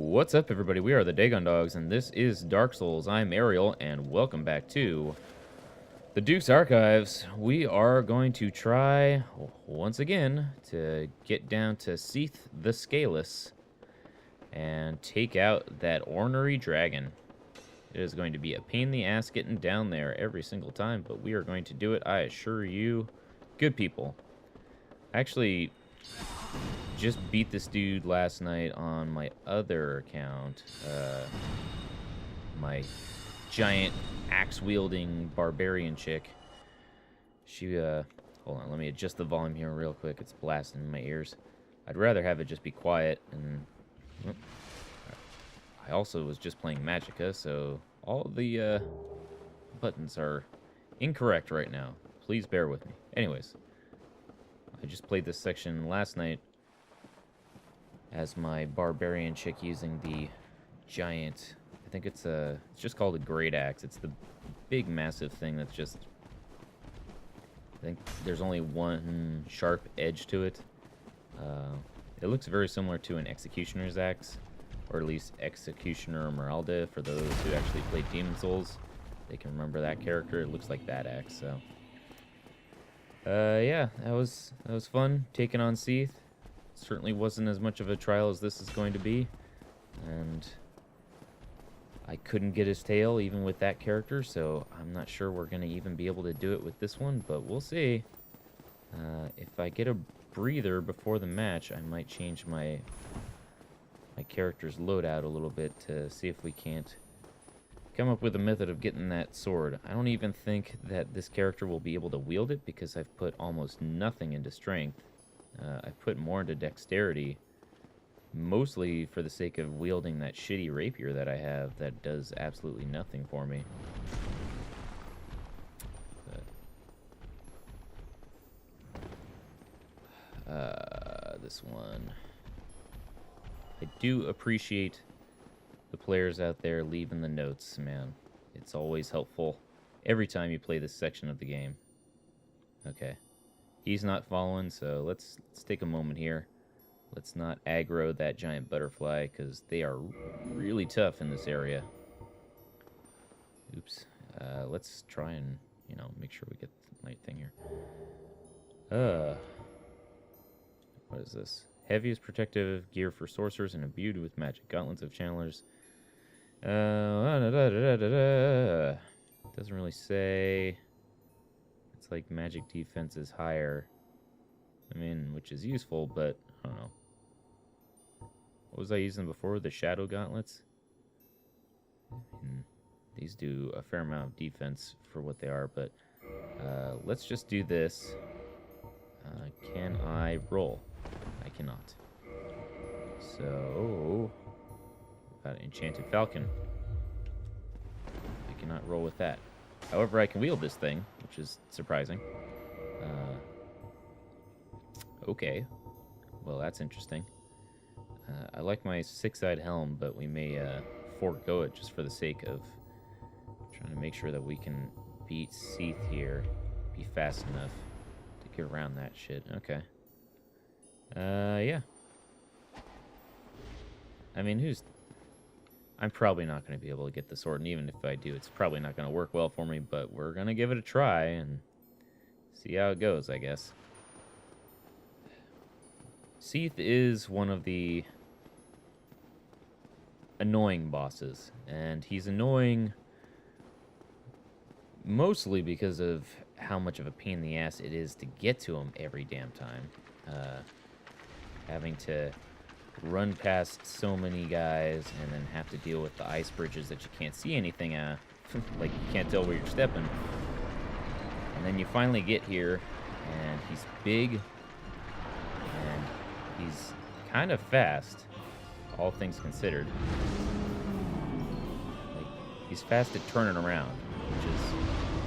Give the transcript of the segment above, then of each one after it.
What's up, everybody? We are the Dagon Dogs, and this is Dark Souls. I'm Ariel, and welcome back to the Duke's Archives. We are going to try, once again, to get down to Seath the Scaleless and take out that ornery dragon. It is going to be a pain in the ass getting down there every single time, but we are going to do it, I assure you. Good people. Actually, just beat this dude last night on my other account. My giant axe-wielding barbarian chick. She, hold on, let me adjust the volume here real quick. It's blasting in my ears. I'd rather have it just be quiet. And I also was just playing Magicka, so all the buttons are incorrect right now. Please bear with me. Anyways, I just played this section last night as my barbarian chick using the giant, I think it's just called a great axe. It's the big massive thing that's just, I think there's only one sharp edge to it. It looks very similar to an executioner's axe, or at least Executioner Emeralda. For those who actually played Demon Souls, they can remember that character. It looks like that axe. So yeah, that was fun taking on Seath. Certainly wasn't as much of a trial as this is going to be, and I couldn't get his tail even with that character, so I'm not sure we're going to even be able to do it with this one, but we'll see. If I get a breather before the match, I might change my character's loadout a little bit to see if we can't come up with a method of getting that sword. I don't even think that this character will be able to wield it because I've put almost nothing into strength. I've put more into dexterity, mostly for the sake of wielding that shitty rapier that I have that does absolutely nothing for me. This one. I do appreciate the players out there leaving the notes, man. It's always helpful every time you play this section of the game. Okay. He's not following, so let's take a moment here. Let's not aggro that giant butterfly, because they are really tough in this area. Oops. Let's try and, make sure we get the right thing here. What is this? Heaviest protective gear for sorcerers and imbued with magic. Gauntlets of channelers. Doesn't really say. It's like magic defense is higher. I mean, which is useful, but I don't know. What was I using before? The shadow gauntlets? These do a fair amount of defense for what they are, but let's just do this. Can I roll? I cannot. So, got an enchanted falcon. I cannot roll with that. However, I can wield this thing, which is surprising. Okay. Well, that's interesting. I like my six-eyed helm, but we may forego it just for the sake of trying to make sure that we can beat Seath here. Be fast enough to get around that shit. Okay. Yeah. I mean, I'm probably not going to be able to get the sword, and even if I do, it's probably not going to work well for me, but we're going to give it a try and see how it goes, I guess. Seath is one of the annoying bosses, and he's annoying mostly because of how much of a pain in the ass it is to get to him every damn time. Having to run past so many guys and then have to deal with the ice bridges that you can't see anything at. Like, you can't tell where you're stepping. And then you finally get here, and he's big, and he's kind of fast, all things considered. Like, he's fast at turning around, which is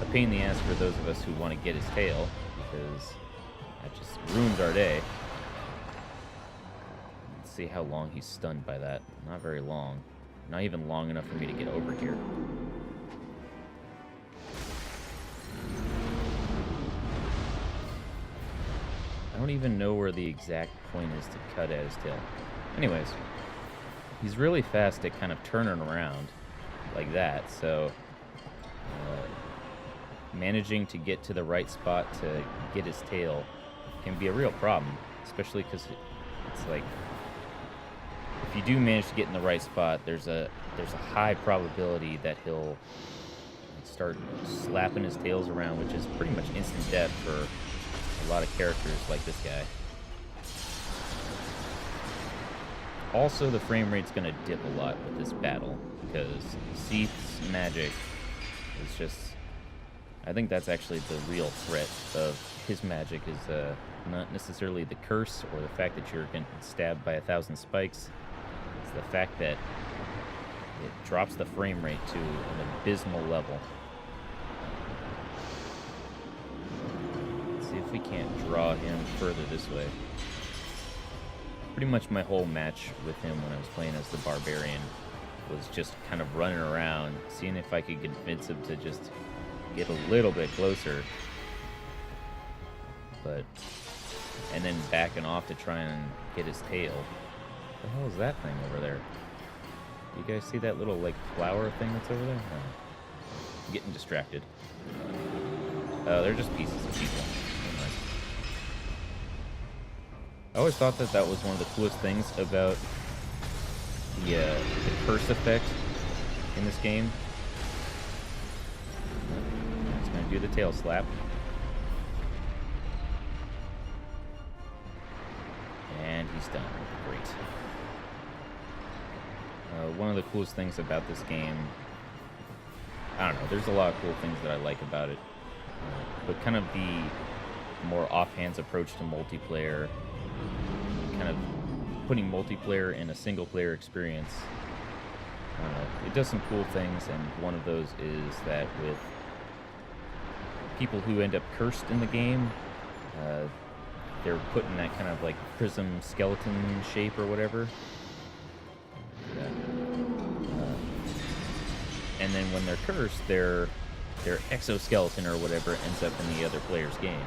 a pain in the ass for those of us who want to get his tail, because that just ruins our day. See how long he's stunned by that. Not very long. Not even long enough for me to get over here. I don't even know where the exact point is to cut at his tail. Anyways, he's really fast at kind of turning around like that, so managing to get to the right spot to get his tail can be a real problem, especially because it's like if you do manage to get in the right spot, there's a high probability that he'll start slapping his tails around, which is pretty much instant death for a lot of characters like this guy. Also, the frame rate's going to dip a lot with this battle because Seath's magic is just... I think that's actually the real threat of his magic is not necessarily the curse or the fact that you're getting stabbed by 1,000 spikes. It's the fact that it drops the frame rate to an abysmal level. Let's see if we can't draw him further this way. Pretty much my whole match with him when I was playing as the Barbarian was just kind of running around, seeing if I could convince him to just get a little bit closer. And then backing off to try and get his tail. What the hell is that thing over there? You guys see that little, like, flower thing that's over there? Oh. I'm getting distracted. They're just pieces of people. I always thought that that was one of the coolest things about the curse effect in this game. It's going to do the tail slap. And he's done. Great. One of the coolest things about this game, I don't know, there's a lot of cool things that I like about it. But kind of the more offhand approach to multiplayer, kind of putting multiplayer in a single-player experience. It does some cool things, and one of those is that with people who end up cursed in the game, they're put in that kind of like prism skeleton shape or whatever. And then when they're cursed, their exoskeleton or whatever ends up in the other player's game.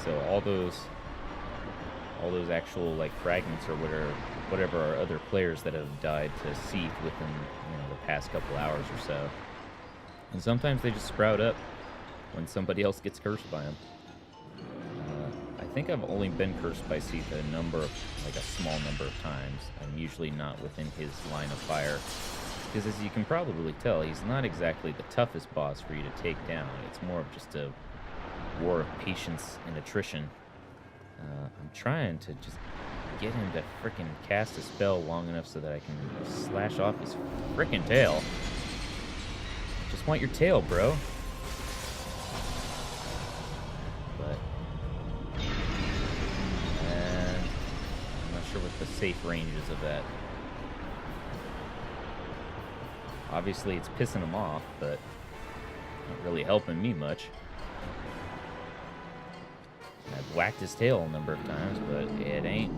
So all those actual like fragments or whatever are other players that have died to Seath within the past couple hours or so. And sometimes they just sprout up when somebody else gets cursed by them. I think I've only been cursed by Seath a small number of times. I'm usually not within his line of fire. Because as you can probably tell, he's not exactly the toughest boss for you to take down. It's more of just a war of patience and attrition. I'm trying to just get him to frickin' cast a spell long enough so that I can slash off his frickin' tail. Just want your tail, bro. But... I'm not sure what the safe range is of that. Obviously, it's pissing him off, but not really helping me much. I've whacked his tail a number of times, but it ain't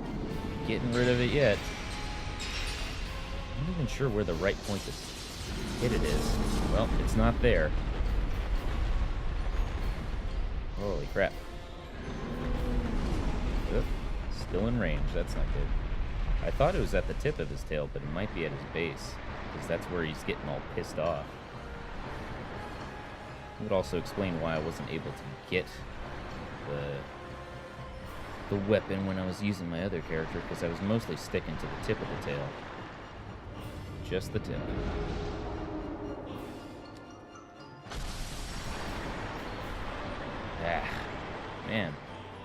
getting rid of it yet. I'm not even sure where the right point to hit it is. Well, it's not there. Holy crap. Oop, still in range. That's not good. I thought it was at the tip of his tail, but it might be at his base, because that's where he's getting all pissed off. It would also explain why I wasn't able to get the weapon when I was using my other character, because I was mostly sticking to the tip of the tail. Just the tip. Ah, man.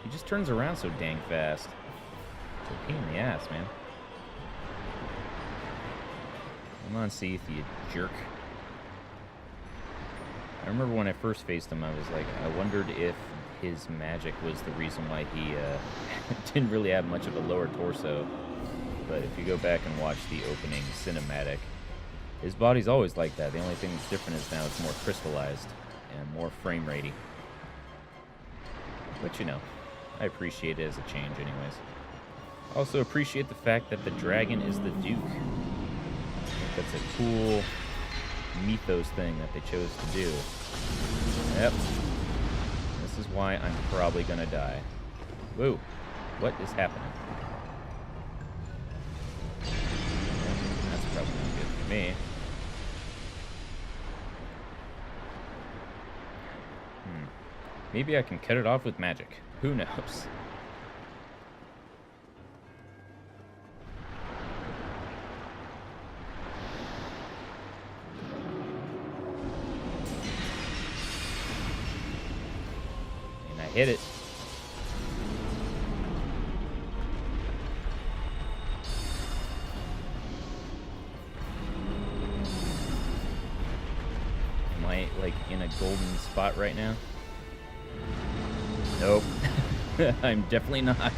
He just turns around so dang fast. It's a pain in the ass, man. Come on, Seath, you jerk. I remember when I first faced him, I was like, I wondered if his magic was the reason why he didn't really have much of a lower torso. But if you go back and watch the opening cinematic, his body's always like that. The only thing that's different is now it's more crystallized and more frame ratey. But I appreciate it as a change anyways. I also appreciate the fact that the dragon is the Duke. That's a cool mythos thing that they chose to do. Yep. This is why I'm probably gonna die. Whoa. What is happening? me. Maybe I can cut it off with magic. Who knows? And I hit it. Am I, like, in a golden spot right now? Nope. I'm definitely not.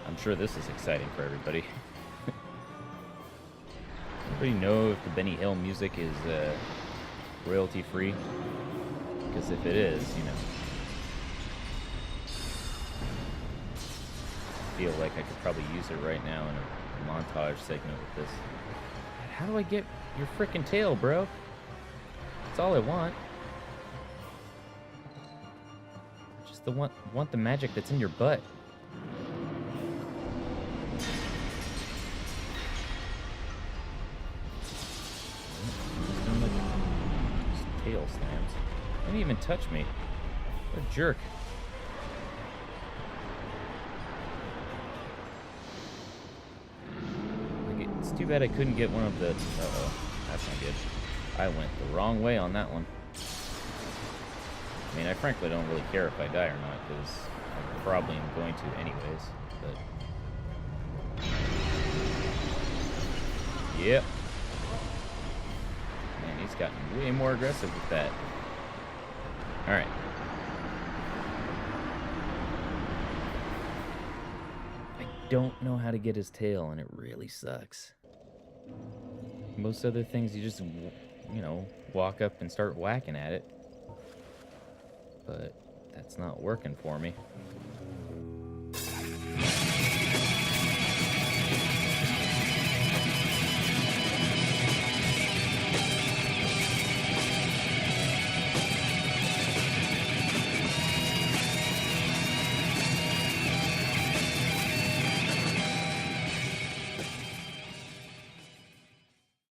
I'm sure this is exciting for everybody. Anybody know if the Benny Hill music is royalty free? Because if it is, you know, I feel like I could probably use it right now in a montage segment with this. How do I get your frickin' tail, bro? That's all I want. Just want the magic that's in your butt. Just tail slams. Didn't even touch me. What a jerk. It's too bad I couldn't get one of the... Uh-oh, that's not good. I went the wrong way on that one. I mean, I frankly don't really care if I die or not, because I probably am going to anyways, but... Yep. Man, he's gotten way more aggressive with that. Alright. I don't know how to get his tail, and it really sucks. Most other things, you just, you know, walk up and start whacking at it. But that's not working for me.